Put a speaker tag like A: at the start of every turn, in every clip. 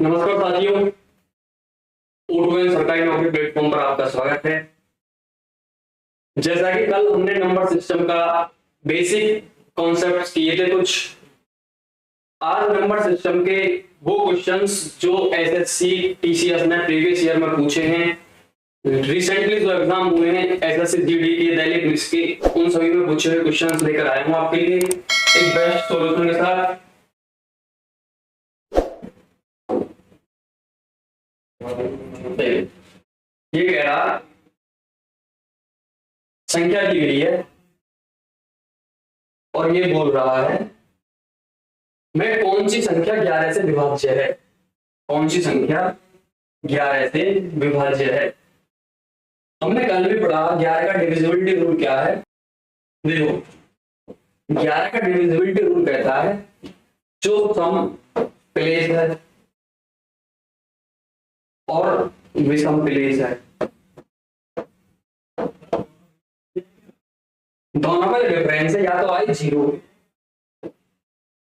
A: नमस्कार साथियों, O2N सरकारी नौकरी प्लेटफॉर्म पर आपका स्वागत है। जैसा कि कल हमने नंबर सिस्टम का बेसिक कॉन्सेप्ट्स किए थे कुछ, आज नंबर सिस्टम के वो क्वेश्चंस जो एसएससी टीसीएस ने प्रीवियस ईयर में पूछे हैं, रिसेंटली जो एग्जाम हुए हैं एसएससी जीडी के, दिल्ली पुलिस के, उन सभी में पूछे हुए क्वेश्चंस लेकर आया हूं आपके लिए एक बेस्ट सॉल्यूशन के साथ। ये कह रहा संख्या दी गई है और ये बोल रहा है मैं कौन सी संख्या 11 से विभाज्य है, कौन सी संख्या 11 से विभाज्य है। हमने कल भी पढ़ा 11 का डिविजिबिलिटी रूल क्या है। देखो 11 का डिविजिबिलिटी रूल कहता है जो सम प्लेस है और विषम प्लेस है, दोनों में डिफरेंस है, या तो आई 0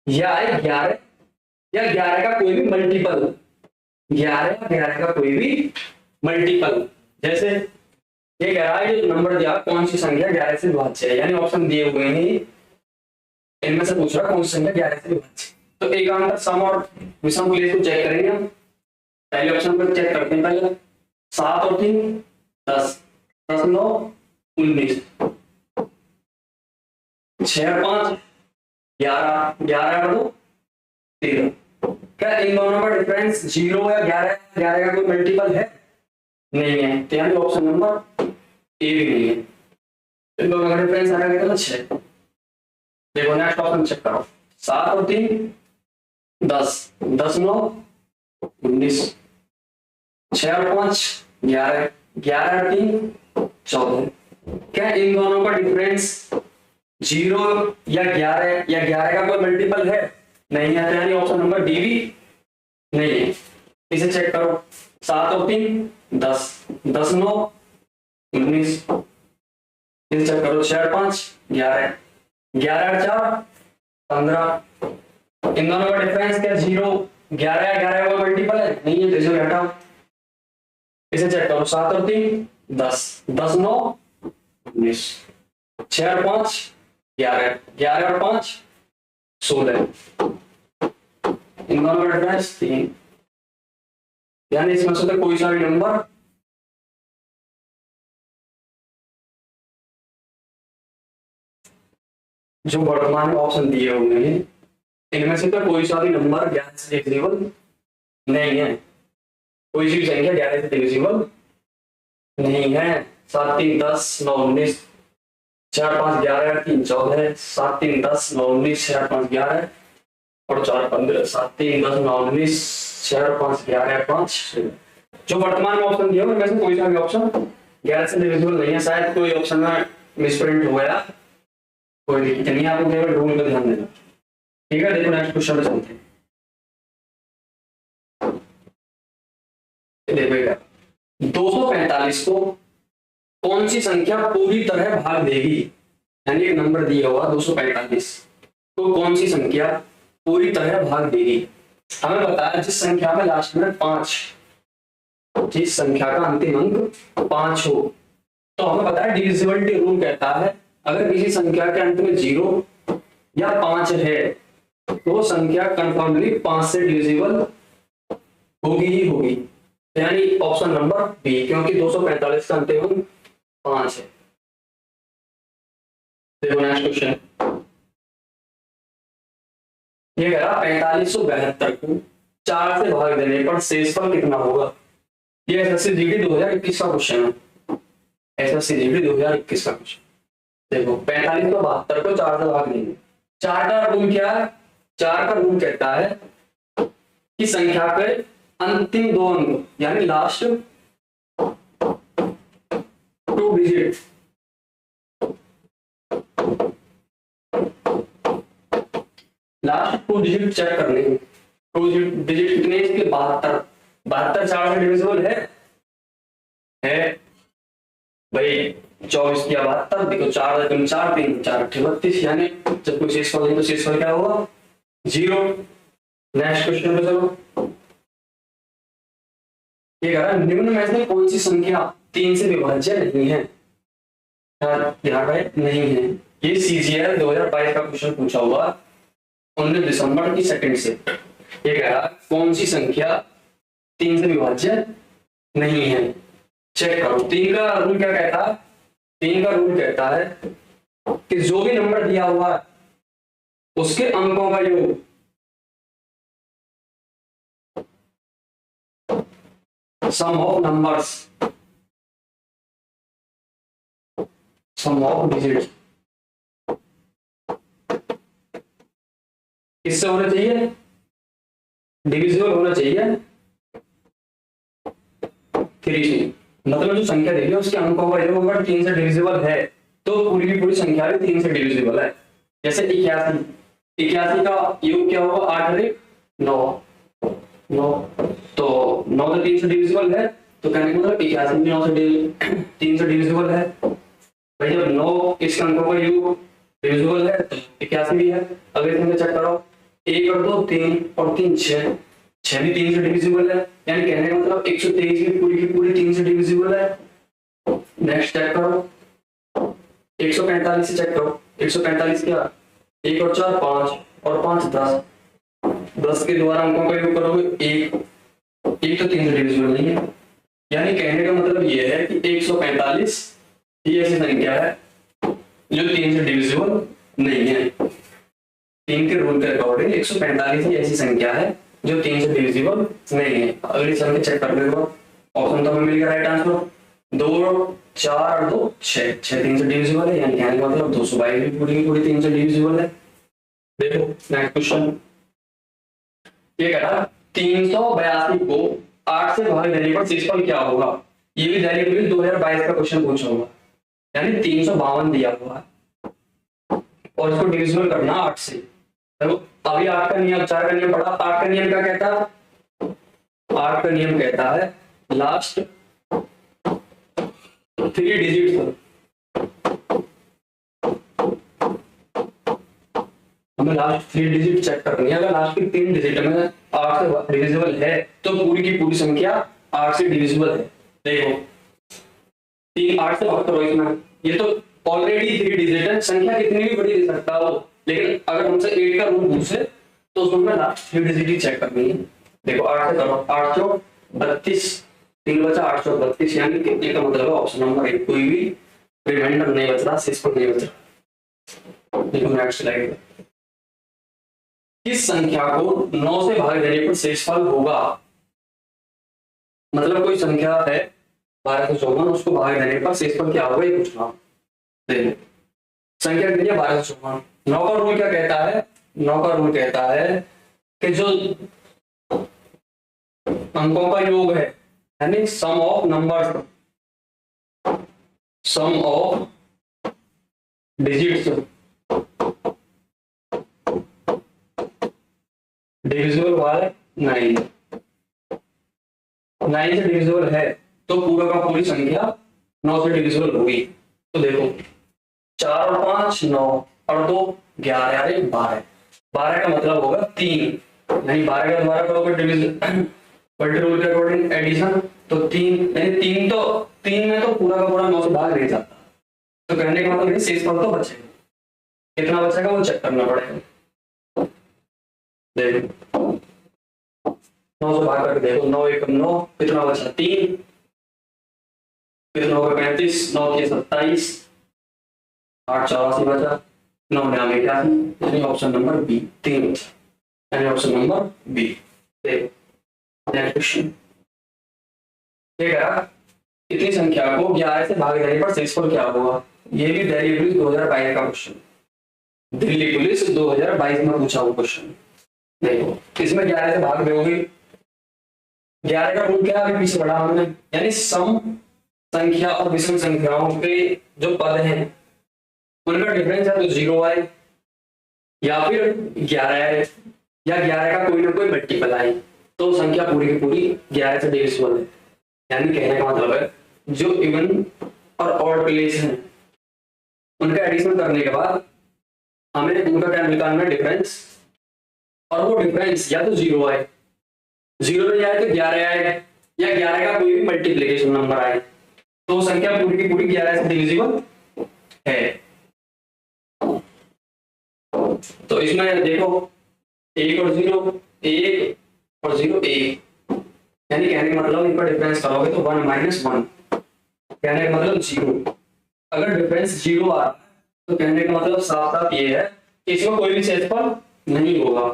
A: या आई 11 या 11 का कोई भी मल्टीपल, 11 का कोई भी मल्टीपल। जैसे ये कह रहा है जो नंबर दिया कौन सी संख्या 11 से विभाज्य है, यानी ऑप्शन दिए हुए हैं इनमें से पूछ रहा कौन सी संख्या 11 से विभाज्य। तो एक अंतर सम और विषम प्लेस को चेक करेंगे हम। पहले ऑप्शन पर चेक करते हैं, पहले 7 और 3 10, 10 9 19, 6 और 5 11, 11 और 2 13। क्या इन दोनों का डिफरेंस 0 या 11, 11 का कोई मल्टीपल है? नहीं है, तो यानी ऑप्शन नंबर ए भी नहीं है। इन दोनों का डिफरेंस आया कितना? 6। देखो नेक्स्ट ऑप्शन चेक करो, 7 और 3 10, 10 9 19, 6 और 5 11, 11 और 3 14। क्या इन दोनों का डिफरेंस 0 या 11 या 11 का कोई मल्टीपल है? नहीं है, तो यानी ऑप्शन नंबर डी भी नहीं है। इसे चेक करो, 7 और 3 10, 10 9 19, इसे चेक करो, 6 और 5 11, 11 और 4 15। इन दोनों का डिफरेंस क्या 0 11 या 11 का मल्टीपल है? नहीं है, तो इसे हटाओ। इसे चेक करो, 7 और 3 10, 10 9 19, 6 और 5 11, 11 और 5 16। इन दोनों का डिफरेंस 3, यानी इसमें से तो कोई सा भी नंबर जो वर्तमान में ऑप्शन दिए हुए हैं इनमें से तो कोई सा भी नंबर 11 से डिविजिबल नहीं है, कोई सी भी संख्या 11 से डिविजिबल नहीं है। 7 3 10 9 19, 4 5 11 3 14, 7 3 10 9 19, 4 5 11 और 4 15, 7 3 10 9 19, 4 5 11 5। जो वर्तमान में ऑप्शन दिया उनमें से कोई सा भी ऑप्शन 11 से डिविजिबल नहीं है। शायद कोई ऑप्शन में मिसप्रिंट हो गया, कोई दिक्कत नहीं, आपको केवल रूल पर ध्यान देना। ठीक है, देखो नेक्स्ट क्वेश्चन पे चलते हैं। देखो 245 को कौन सी संख्या पूरी तरह भाग देगी, यानी एक नंबर दिया हुआ 245 तो कौन सी संख्या पूरी तरह भाग देगी। हमें बताया जिस संख्या में लास्ट में 5, जिस संख्या का अंतिम अंक 5 हो, तो हमें बताया डिविजिबिलिटी रूल कहता है अगर किसी संख्या के अंत में 0 या 5 है तो संख्या कंफर्मली 5 से डिविजिबल होगी ही होगी, यानी ऑप्शन नंबर बी, क्योंकि 245 का अंतिम अंक 5 है। देखो नेक्स्ट क्वेश्चन, ये कह रहा 4572 को 4 से भाग देने पर शेषफल कितना होगा। ये एसएससी जीडी 2021 का क्वेश्चन है, एसएससी जीडी 2021 का क्वेश्चन। देखो 4572 को 4 से भाग देंगे। 4 का रूल क्या है? 4 का रूल कहता है कि संख्या के अंतिम 2 अंक यानी लास्ट 2 डिजिट चेक करने, 2 डिजिट कितने? इसके 72, 72 4 से डिविजिबल है भाई। 24 किया 72, देखो 4 3 4 3 4 32, यानी जब कोई शेषफल नहीं तो शेषफल क्या होगा 0। नेक्स्ट क्वेश्चन पे चलो, ये कह रहा है निम्न में से कौन सी संख्या 3 से विभाज्य नहीं है। ध्यान रहे नहीं है, ये CGL 2022 का क्वेश्चन पूछा हुआ 19 दिसंबर की सेकंड से। ये कह रहा है कौन सी संख्या 3 से विभाज्य नहीं है। चेक करो 3 का रूल क्या कहता है। 3 का रूल कहता है कि जो भी नंबर दिया हुआ है उसके अंकों का योग sum of numbers, sum of digit किससे होना चाहिए, डिविजिबल होना चाहिए 3 से। मतलब जो संख्या दी है उसके अंकों का योग अगर 3 से डिविजिबल है तो पूरी की पूरी संख्या भी 3 से डिविजिबल है। जैसे 81 का योग क्या होगा 8 × 9 तो 9 तो 3 से डिविजिबल है, तो कहने का मतलब 81 भी 9 से 3 से डिविजिबल है। भाई जब 9 इसके अंकों का योग डिविजिबल है तो 81 भी है। अगर इसमें चेक करो 1 और 2 3 और 3 6 भी 3 से डिविजिबल है, यानी कहने का मतलब 123 की पूरी 3 से डिविजिबल है। नेक्स्ट चेक करो 145 से चेक करो 145 क्या 1 और 4 5 और 5 10 के द्वारा अंकों का योग करोगे 1 तो 3 से डिविजिबल नहीं है। यानी कहने का मतलब ये है कि 145 ये ऐसी संख्या है जो 3 से डिविजिबल नहीं है। 3 के रूल के अकॉर्डिंग 145 ही ऐसी संख्या है जो 3 से डिविजिबल नहीं है। अगली संख्या चेक करने के बाद ऑप्शन तो हमें मिल गया राइट आंसर 2 4 और 2 6 3 से डिविजिबल है, यानी कहने का मतलब 222 भी पूरी की पूरी 3 से डिविजिबल है। देखो नेक्स्ट क्वेश्चन ये कह रहा 382 को 8 से भाग देने पर शेषफल क्या होगा। ये भी दिल्ली पुलिस 2022 का क्वेश्चन पूछा होगा, यानी 352 दिया हुआ है और इसको डिविजिबल करना 8 से। देखो अभी 8 का नियम 4 का नियम पढ़ा। 8 का नियम क्या कहता है, 8 का नियम कहता है लास्ट 3 डिजिट हमें लास्ट 3 डिजिट चेक करनी है। अगर लास्ट की 3 डिजिट में 8 से डिविजिबल है तो पूरी की पूरी संख्या 8 से डिविजिबल है। देखो 3 8 से भाग करो इसमें, ये तो ऑलरेडी 3 डिजिट है, संख्या कितनी भी बड़ी दे सकता हो, लेकिन अगर हमसे 8 का रूल पूछे तो उसमें लास्ट 3 डिजिट ही चेक करनी है। देखो 8 से करो 8 चौक 32 3 बचा 8 चौक 32, यानी कितने का मतलब है ऑप्शन नंबर 1 कोई भी रिमाइंडर नहीं बच रहा, शेषफल नहीं बच रहा। देखो नेक्स्ट स्लाइड किस संख्या को 9 से भाग देने पर शेषफल होगा। मतलब कोई संख्या है 1254 उसको भाग देने पर शेषफल क्या होगा ये पूछना। देखो संख्या कितनी है 1254। 9 का रूल क्या कहता है, 9 का रूल कहता है कि जो अंकों का योग है यानी sum of numbers, sum of digits divisible वाले 9 से डिविजिबल है तो पूरा का पूरी संख्या 9 से डिविजिबल होगी। तो देखो 4 और 5 9 और 2 11 यानी 12 का मतलब होगा 3, यानी 12 का द्वारा करोगे डिविजन बल्टी रूल के अकॉर्डिंग एडिशन तो 3 यानी 3 में तो पूरा का पूरा 9 से भाग नहीं जाता, तो कहने का मतलब शेषफल तो बचेगा। कितना बचेगा वो चेक करना पड़ेगा। देखो 9 से भाग करके देखो 9 1 9 कितना बचा 3, फिर 9 का 35 9 के 27 8 84 बचा 9 में 88, यानी ऑप्शन नंबर बी 3 बचा, यानी ऑप्शन नंबर बी। देखो नेक्स्ट क्वेश्चन ये कहा कितनी संख्या को 11 से भाग देने पर शेषफल क्या होगा। ये भी दिल्ली पुलिस 2022 का क्वेश्चन, दिल्ली पुलिस 2022 में पूछा हुआ क्वेश्चन। देखो इसमें 11 से भाग दोगे, 11 का रूल क्या अभी पीछे पढ़ा हमने, यानी सम संख्या और विषम संख्याओं के जो पद हैं उनका डिफरेंस है तो 0 आए या फिर 11 आए या 11 का कोई ना कोई मल्टीपल आए तो संख्या पूरी की पूरी 11 से डिविजिबल है। यानी कहने का मतलब है जो इवन और ऑड प्लेस हैं उनका एडिशन करने के बाद हमें उनका क्या निकालना है डिफरेंस, और वो डिफरेंस या तो 0 आए, 0 नहीं आए तो 11 आए या 11 का कोई भी मल्टीप्लीकेशन नंबर आए तो संख्या पूरी की पूरी 11 से डिविजिबल है। तो इसमें देखो 1 और 0 1 और 0 1, यानी कहने का मतलब इनका डिफरेंस करोगे तो 1 माइनस 1, कहने का मतलब 0। अगर डिफरेंस 0 आ रहा है तो कहने का मतलब साफ साफ ये है कि इसमें कोई भी शेषफल नहीं होगा,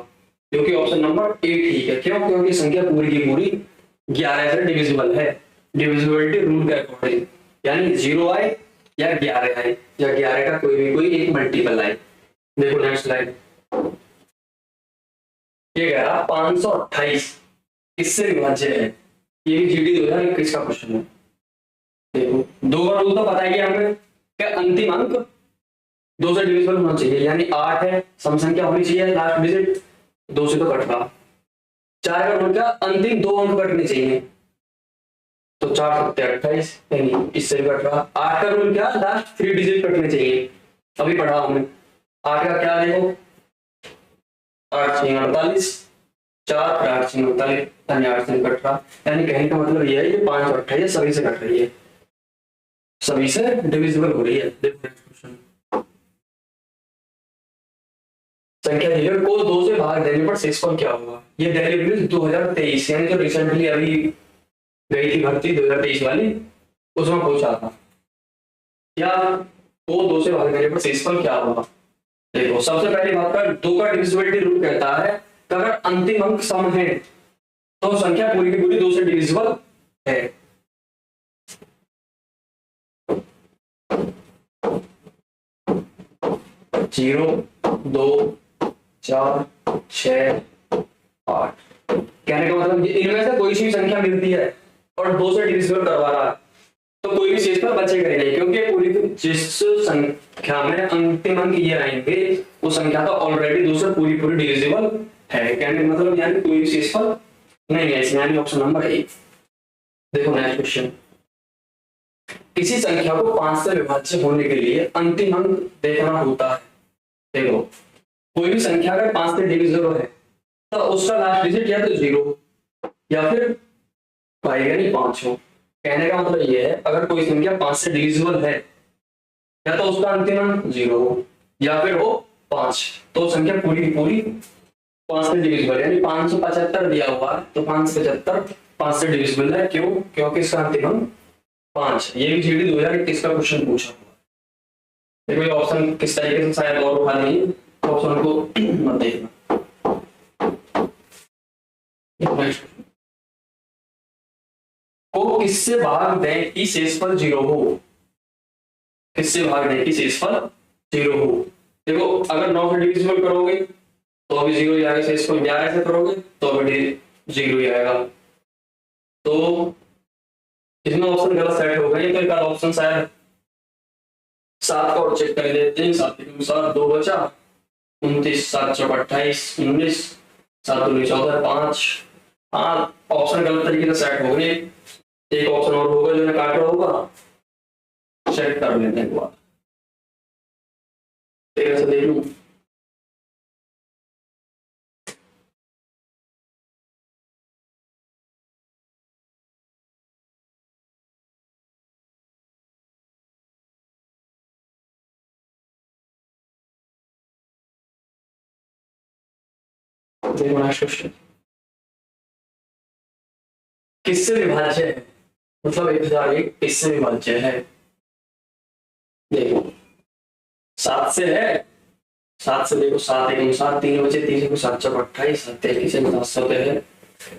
A: क्योंकि ऑप्शन नंबर ए ठीक है। क्यों? क्योंकि संख्या पूरी की पूरी 11 से डिविजिबल है, डिविजिबिलिटी रूल के अकॉर्डिंग, यानी 0 आए या 11 आए या 11 का कोई एक मल्टीपल आए। देखो नेक्स्ट स्लाइड, ये कह रहा 528 किससे विभाज्य है। ये भी जीडी 2021 का क्वेश्चन है। देखो दो का रूल तो पता है कि हमें कि अंतिम अंक 2 से डिविजिबल होना चाहिए, यानी 8 है, सम संख्या होनी चाहिए, लास्ट डिजिट 2 से तो कट रहा। 4 का रूल क्या, अंतिम 2 अंक कटने चाहिए, तो 4 7 28, यानी इससे भी कट रहा। 8 का रूल क्या, लास्ट 3 डिजिट कटने चाहिए, अभी पढ़ा हमने। 8 का क्या देखो, 8 6 48, 4 8 6 48, यानी 8 से कट रहा। यानी कहने का मतलब ये है ये 5 और 28 सभी से कट रही है, सभी से डिविजिबल हो रही है। देखो नेक्स्ट क्वेश्चन, संख्या 11 को 2 से भाग देने पर शेषफल क्या होगा। ये दिल्ली पुलिस 2023 यानी जो रिसेंटली अभी गई थी भर्ती 2023 वाली, उसमें पूछा था क्या को 2 से भाग देने पर शेषफल क्या होगा। देखो सबसे पहली बात का 2 का डिविजिबिलिटी रूल कहता है कि अगर अंतिम अंक सम है तो संख्या पूरी की पूरी 2 से डिविजिबल है। 0 2 4 6 8, कहने का मतलब इनमें से कोई सी भी संख्या मिलती है और 2 से डिविजिबल करवा रहा है तो कोई भी शेषफल बचेगा ही नहीं, क्योंकि पूरी जिस संख्या में अंतिम अंक ये आएंगे वो संख्या तो ऑलरेडी 2 से पूरी पूरी डिविजिबल है। कहने का मतलब यानी कोई भी शेषफल नहीं है इसमें, यानी ऑप्शन नंबर ए। देखो नेक्स्ट क्वेश्चन, किसी संख्या को 5 से विभाज्य होने के लिए अंतिम अंक देखना होता है। देखो कोई भी संख्या अगर 5 से डिविजिबल है तो उसका लास्ट डिजिट या तो 0 या फिर 5 यानी 5 हो। कहने का मतलब ये है अगर कोई संख्या 5 से डिविजिबल है या तो उसका अंतिम अंक 0 हो या फिर वो 5, तो संख्या पूरी की पूरी 5 से डिविजिबल, यानी 575 दिया हुआ है तो 575 5 से डिविजिबल है। क्यों? क्योंकि इसका अंतिम अंक 5। ये भी जीडी 2021 का क्वेश्चन पूछा हुआ। देखो ये ऑप्शन किस तरीके से शायद और उठा नहीं, ऑप्शन को मत देखना। को किससे भाग दें कि शेषफल 0 हो। किससे भाग दें कि शेषफल 0 हो। देखो अगर 9 से डिविजिबल करोगे तो अभी 0 ही आएगा, शेषफल 11 से करोगे तो अभी 0 ही आएगा। तो इसमें ऑप्शन गलत सेट हो गए, तो एक ऑप्शन शायद 7 का और चेक कर लेते हैं। 7 के 7 2 बचा, 29 7 4 28 19 7 2 14 5। हाँ ऑप्शन गलत तरीके से सेट हो गए, एक ऑप्शन और होगा जो काटा होगा, चेक कर लेते हैं एक बार। ठीक है देख लूं, क्वेश्चन किससे विभाज्य है, मतलब 1001 किससे विभाज्य है। देखो 7 से है, 7 से देखो 7 1 7 3 बचे, 3 को 7 4 28 7 23 700 पे है।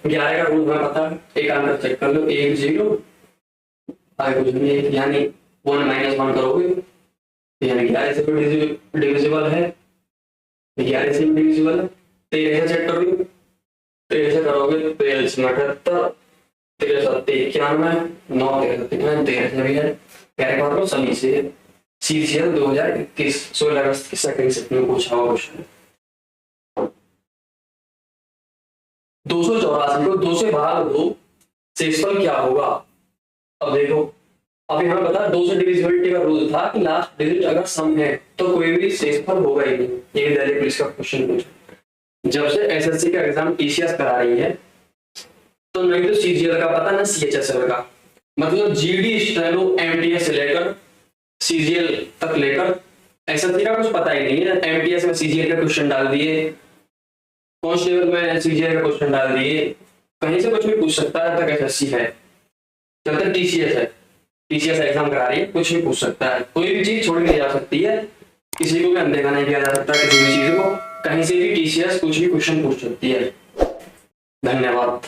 A: 11 का रूल मैं पता, एक आंसर चेक कर लो, 1 0 आगे कुछ नहीं, यानी 1 माइनस 1 करोगे यानी 11 से भी डिविजिबल है, 11 से भी डिविजिबल है। 13 से चेक करोगे, 13 से करोगे 13 से 78, 13 7 91 9 13 93 13 से भी है। कहने का मतलब सभी से CCL 2021 16 अगस्त की सेकंड शिफ्ट में पूछा हुआ क्वेश्चन। 284 को 2 से भाग दो शेषफल क्या होगा। अब देखो अभी हमें पता 2 से डिविजिबिलिटी का रूल था कि लास्ट डिजिट अगर सम है तो कोई भी शेषफल होगा ही नहीं। ये दिल्ली पुलिस का क्वेश्चन पूछा। जब से SSC का एग्जाम TCS करा रही है तो नहीं तो सीजीएल का पता ना सीएचएसएल का। मतलब जीडी स्टेनो एमटीएस से लेकर सीजीएल तक लेकर ऐसा तेरा कुछ पता ही नहीं है। एमटीएस में सीजीएल का क्वेश्चन डाल दिए, कांस्टेबल में सीजीएल का क्वेश्चन डाल दिए, कहीं से कुछ भी पूछ सकता है। तक एसएससी है, जब तक टीसीएस है, टीसीएस एग्जाम करा रही है, कुछ भी पूछ सकता है। कोई भी चीज छोड़ दी जा सकती है, किसी को भी अनदेखा नहीं किया जा सकता किसी भी चीज को। कहीं से भी टीसीएस कुछ भी क्वेश्चन पूछ सकती है। धन्यवाद।